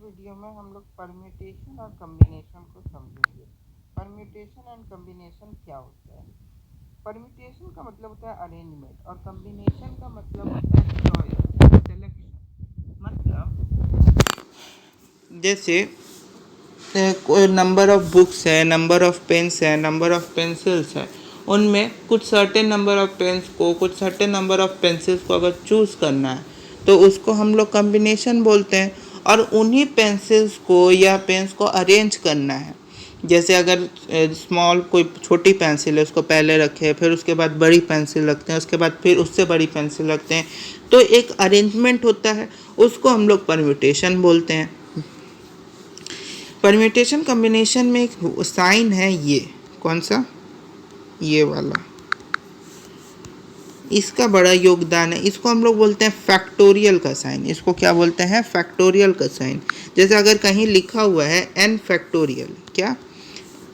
Video में हम लोग परम्यूटेशन और कम्बिनेशन को समझेंगे। परम्यूटेशन एंड कम्बिनेशन क्या होता है? परम्यूटेशन का मतलब होता है अरेंजमेंट और कम्बिनेशन का मतलब होता है चॉइस, सिलेक्शन। मतलब जैसे कोई नंबर ऑफ बुक्स है, नंबर ऑफ पेन्स है, नंबर ऑफ पेंसिल्स है, उनमें कुछ सर्टेन नंबर ऑफ पेन्स को, कुछ सर्टेन नंबर ऑफ पेंसिल्स को अगर चूज़ करना है तो उसको हम लोग कम्बिनेशन बोलते हैं। और उन्हीं पेंसिल्स को या पेन्स को अरेंज करना है। जैसे अगर स्मॉल कोई छोटी पेंसिल है उसको पहले रखे, फिर उसके बाद बड़ी पेंसिल रखते हैं, उसके बाद फिर उससे बड़ी पेंसिल रखते हैं, तो एक अरेंजमेंट होता है, उसको हम लोग परम्यूटेशन बोलते हैं। परम्यूटेशन कम्बिनेशन में एक साइन है, ये कौन सा, ये वाला, इसका बड़ा योगदान है। इसको हम लोग बोलते हैं फैक्टोरियल का साइन। इसको क्या बोलते हैं? फैक्टोरियल का साइन। जैसे अगर कहीं लिखा हुआ है एन फैक्टोरियल, क्या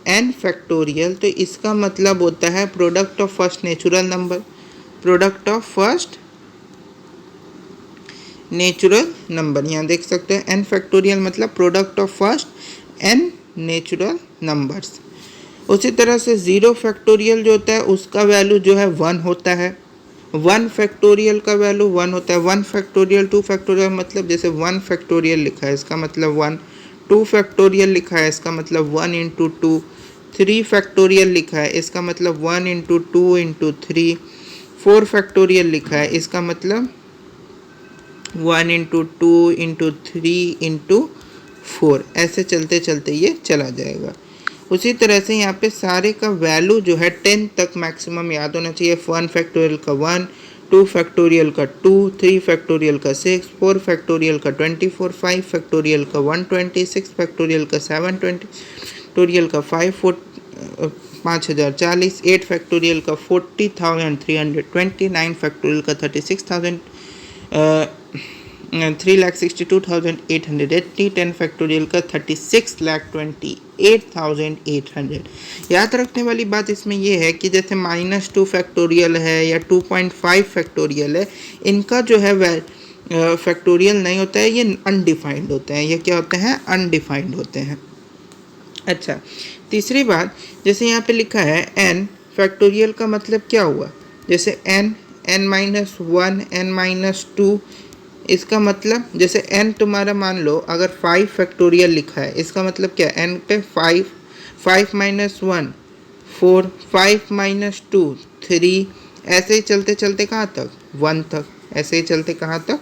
एन फैक्टोरियल, तो इसका मतलब होता है product of first natural number, product of first natural number. यहाँ देख सकते हैं एन फैक्टोरियल मतलब product of first N natural numbers. उसी तरह से ज़ीरो फैक्टोरियल जो होता है उसका वैल्यू जो है 1 होता है। 1 फैक्टोरियल का वैल्यू 1 होता है। 1 फैक्टोरियल, 2 फैक्टोरियल मतलब जैसे 1 फैक्टोरियल लिखा है इसका मतलब 1, 2 फैक्टोरियल लिखा है इसका मतलब 1 इंटू 2, 3 फैक्टोरियल लिखा है इसका मतलब 1 इंटू 2 इंटू 3, 4 फैक्टोरियल लिखा है इसका मतलब 1 इंटू 2 इंटू 3 इंटू 4। ऐसे चलते चलते ये चला जाएगा। उसी तरह से यहाँ पे सारे का वैल्यू जो है 10 तक मैक्सिमम याद होना चाहिए। 1 फैक्टोरियल का 1, 2 फैक्टोरियल का 2, 3 फैक्टोरियल का 6, 4 फैक्टोरियल का 24, 5 फैक्टोरियल का 120, 6 फैक्टोरियल का 720, फैक्टोरियल का 5040, 8 फैक्टोरियल का 40,320, 9 फैक्टोरियल का 36,000, 3,62,880, 10 फैक्टोरियल का 36,28,800। याद रखने वाली बात इसमें यह है कि जैसे -2 फैक्टोरियल है या 2.5 फैक्टोरियल है, इनका जो है फैक्टोरियल नहीं होता है, ये अनडिफाइंड होते हैं। ये क्या होते हैं? अनडिफाइंड होते हैं। अच्छा, तीसरी बात, जैसे यहाँ पे लिखा है n फैक्टोरियल का मतलब क्या हुआ? जैसे n, n-1, n-2, इसका मतलब जैसे n तुम्हारा मान लो अगर 5 फैक्टोरियल लिखा है, इसका मतलब क्या? n पे 5, 5 - 1 4, 5 - 2 3, ऐसे ही चलते चलते कहाँ तक? 1 तक। ऐसे ही चलते कहाँ तक?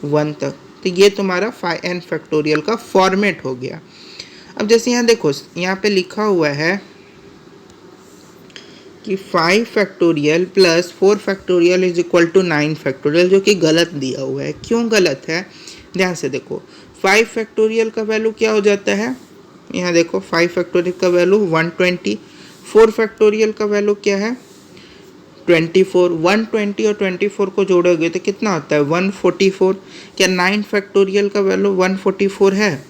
1 तक। तो ये तुम्हारा n फैक्टोरियल का फॉर्मेट हो गया। अब जैसे यहाँ देखो, यहाँ पे लिखा हुआ है कि 5 factorial plus 4 factorial is equal to 9 factorial, जो कि गलत दिया हुआ है। क्यों गलत है? ध्यान से देखो, 5 फैक्टोरियल का वैल्यू क्या हो जाता है? यहाँ देखो 5 फैक्टोरियल का वैल्यू 120, 4 फैक्टोरियल का वैल्यू क्या है? 24। 120 और 24 को जोड़ोगे तो कितना होता है? 144। क्या 9 फैक्टोरियल का वैल्यू 144 है?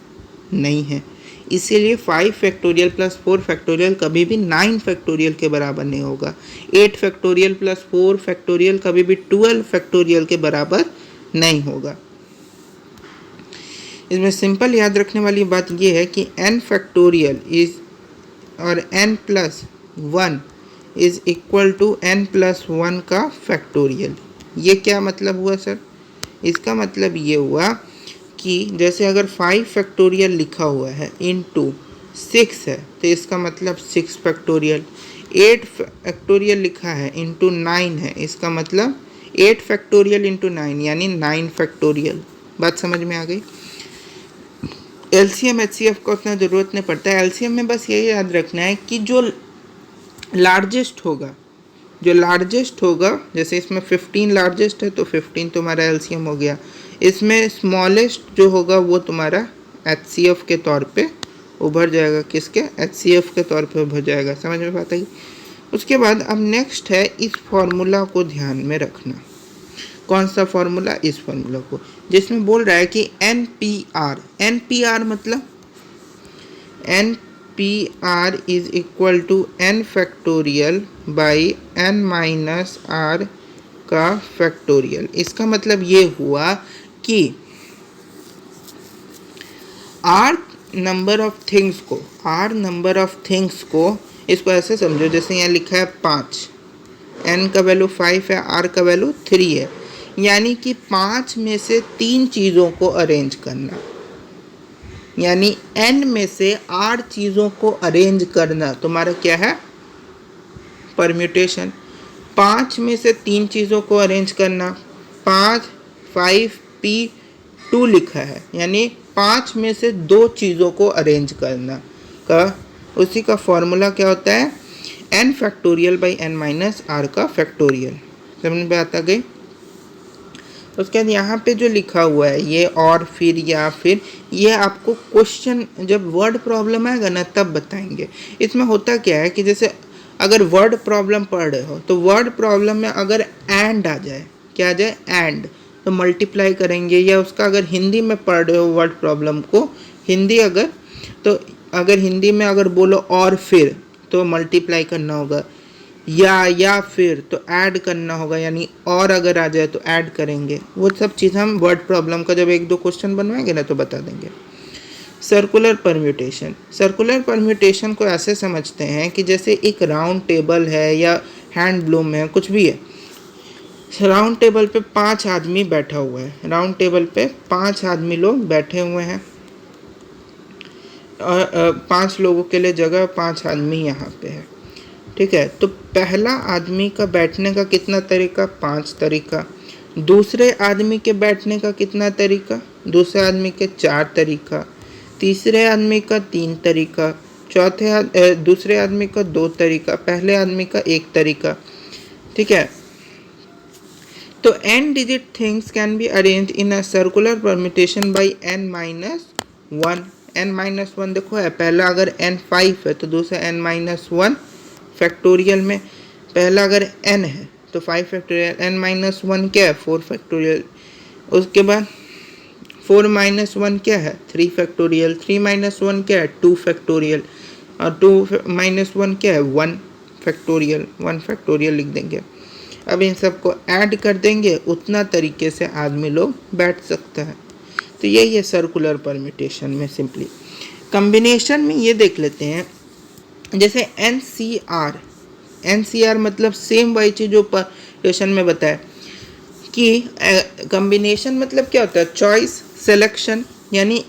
नहीं है। इसीलिए 5 फैक्टोरियल प्लस 4 फैक्टोरियल कभी भी 9 फैक्टोरियल के बराबर नहीं होगा। 8 फैक्टोरियल प्लस 4 फैक्टोरियल कभी भी 12 फैक्टोरियल के बराबर नहीं होगा। इसमें सिंपल याद रखने वाली बात यह है कि n फैक्टोरियल इज और n plus 1 is equal to n plus 1 का फैक्टोरियल। ये क्या मतलब हुआ सर? इसका मतलब ये हुआ कि जैसे अगर 5 फैक्टोरियल लिखा हुआ है इंटू 6 है तो इसका मतलब 6 फैक्टोरियल। 8 फैक्टोरियल लिखा है इंटू 9 है, इसका मतलब 8 फैक्टोरियल इंटू 9 यानी 9 फैक्टोरियल। बात समझ में आ गई? एलसीएम एचसीएफ का उतना ज़रूरत नहीं पड़ता है। एलसीएम में बस यही याद रखना है कि जो लार्जेस्ट होगा, जो लार्जेस्ट होगा, जैसे इसमें 15 लार्जेस्ट है तो 15 तुम्हारा एलसीएम हो गया। इसमें स्मॉलेस्ट जो होगा वो तुम्हारा एचसीएफ के तौर पे उभर जाएगा। किसके? एचसीएफ के तौर पे उभर जाएगा। समझ में बात आई? उसके बाद अब नेक्स्ट है इस फॉर्मूला को ध्यान में रखना। कौन सा फॉर्मूला? इस फॉर्मूला को, जिसमें बोल रहा है कि NPR, NPR मतलब NPR is equal to n factorial by n minus r का फैक्टोरियल। इसका मतलब ये हुआ कि आर नंबर ऑफ थिंग्स को इसको ऐसे समझो, जैसे यहाँ लिखा है 5, n का वैल्यू 5 है, r का वैल्यू 3 है, यानी कि 5 में से 3 चीज़ों को अरेंज करना, यानी n में से 8 चीज़ों को अरेंज करना तुम्हारा क्या है, परम्यूटेशन। 5 में से 3 चीज़ों को अरेंज करना, 5 5p2 लिखा है, यानी 5 में से 2 चीज़ों को अरेंज करना का उसी का फॉर्मूला क्या होता है, n factorial by n minus R का फैक्टोरियल। समझ में आता गई। उसके बाद यहाँ पे जो लिखा हुआ है ये और फिर या फिर, ये आपको क्वेश्चन जब वर्ड प्रॉब्लम आएगा ना तब बताएंगे। इसमें होता क्या है कि जैसे अगर वर्ड प्रॉब्लम पढ़ रहे हो तो वर्ड प्रॉब्लम में अगर एंड आ जाए, क्या आ जाए, एंड, तो मल्टीप्लाई करेंगे, या उसका अगर हिंदी में पढ़ रहे हो वर्ड प्रॉब्लम को, हिंदी अगर, तो अगर हिंदी में अगर बोलो और फिर तो मल्टीप्लाई करना होगा, या फिर तो ऐड करना होगा, यानी और अगर आ जाए तो ऐड करेंगे। वो सब चीज़ हम वर्ड प्रॉब्लम का जब 1-2 क्वेश्चन बनवाएंगे ना तो बता देंगे। सर्कुलर परम्यूटेशन को ऐसे समझते हैं कि जैसे एक राउंड टेबल है या हैंडलूम है, कुछ भी है। राउंड टेबल पे 5 आदमी बैठा हुआ है, राउंड टेबल पे 5 आदमी लोग बैठे हुए हैं, और 5 लोगों के लिए जगह, 5 आदमी यहाँ पे है, ठीक है। तो पहला आदमी का बैठने का कितना तरीका, 5 तरीका। दूसरे आदमी के बैठने का कितना तरीका, दूसरे आदमी के 4 तरीका। तीसरे आदमी का 3 तरीका। दूसरे आदमी का 2 तरीका। पहले आदमी का 1 तरीका, ठीक है। तो n digit things can be arrange in a circular permutation by n-1। n-1 देखो है, पहला अगर n 5 है तो दूसरा n-1 फैक्टोरियल में, पहला अगर n है तो 5 फैक्टोरियल, n-1 क्या है, 4 फैक्टोरियल। उसके बाद 4-1 क्या है, 3 फैक्टोरियल। 3-1 क्या है, 2 फैक्टोरियल। और 2-1 क्या है, 1 फैक्टोरियल। 1 फैक्टोरियल लिख देंगे। अब इन सबको ऐड कर देंगे, उतना तरीके से आदमी लोग बैठ सकता है। तो यही है सर्कुलर परम्यूटेशन में सिंपली। कॉम्बिनेशन में ये देख लेते हैं, जैसे NCR मतलब सेम वही चीज़ जो परम्यूटेशन में बताया कि कॉम्बिनेशन मतलब क्या होता है, चॉइस सिलेक्शन, यानी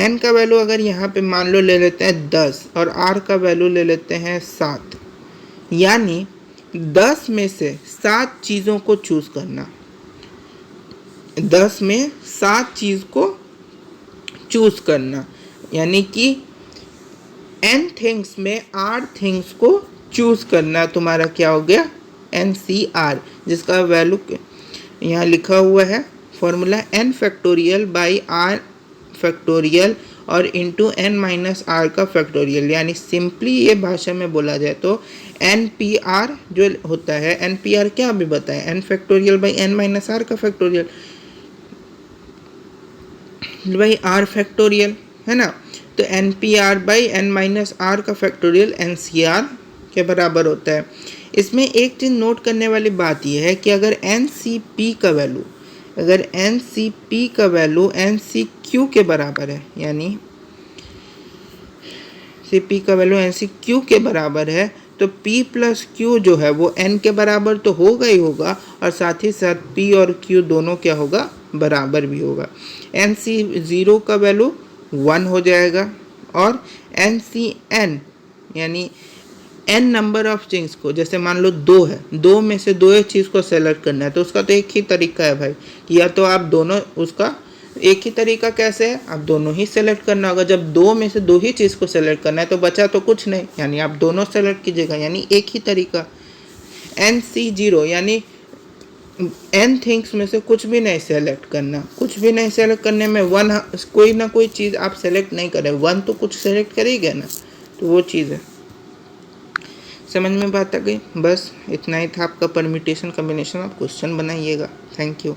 n का वैल्यू अगर यहाँ पे मान लो ले लेते हैं 10 और r का वैल्यू ले लेते हैं 7, यानी 10 में से 7 चीज़ों को चूज़ करना, 10 में 7 चीज़ को चूज़ करना, यानी कि n थिंग्स में 8 थिंग्स को चूज़ करना, तुम्हारा क्या हो गया, NCR, जिसका वैल्यू यहाँ लिखा हुआ है formula n factorial by r factorial और इंटू n-r का फैक्टोरियल। यानी सिंपली ये भाषा में बोला जाए तो NPR जो होता है, NPR क्या अभी बताएं, n फैक्टोरियल बाई n-r का फैक्टोरियल बाई r फैक्टोरियल, है ना। तो NPR बाई n-r का फैक्टोरियल NCR के बराबर होता है। इसमें एक चीज़ नोट करने वाली बात यह है कि अगर NCP का वैल्यू NCQ के बराबर है, यानी CP का वैल्यू NCQ के बराबर है, तो P प्लस Q जो है वो N के बराबर तो होगा ही होगा, और साथ ही साथ P और Q दोनों क्या होगा, बराबर भी होगा। NC0 का वैल्यू 1 हो जाएगा, और NCN यानी n नंबर ऑफ थिंग्स को, जैसे मान लो 2 है, 2 में से 2 चीज़ को सेलेक्ट करना है, तो उसका तो एक ही तरीका है भाई, या तो आप दोनों, उसका एक ही तरीका कैसे है, आप दोनों ही सेलेक्ट करना होगा। जब 2 में से 2 ही चीज़ को सेलेक्ट करना है तो बचा तो कुछ नहीं, यानी आप दोनों सेलेक्ट कीजिएगा, यानी एक ही तरीका। NC0 यानी n थिंग्स में से कुछ भी नहीं सेलेक्ट करना, कुछ भी नहीं सेलेक्ट करने में 1 कोई ना कोई चीज़ आप सेलेक्ट नहीं करें, 1 तो कुछ सेलेक्ट करेगा ना, तो वो चीज़ है। समझ में बात आ गई। बस इतना ही था आपका परम्यूटेशन कॉम्बिनेशन। आप क्वेश्चन बनाइएगा। Thank you.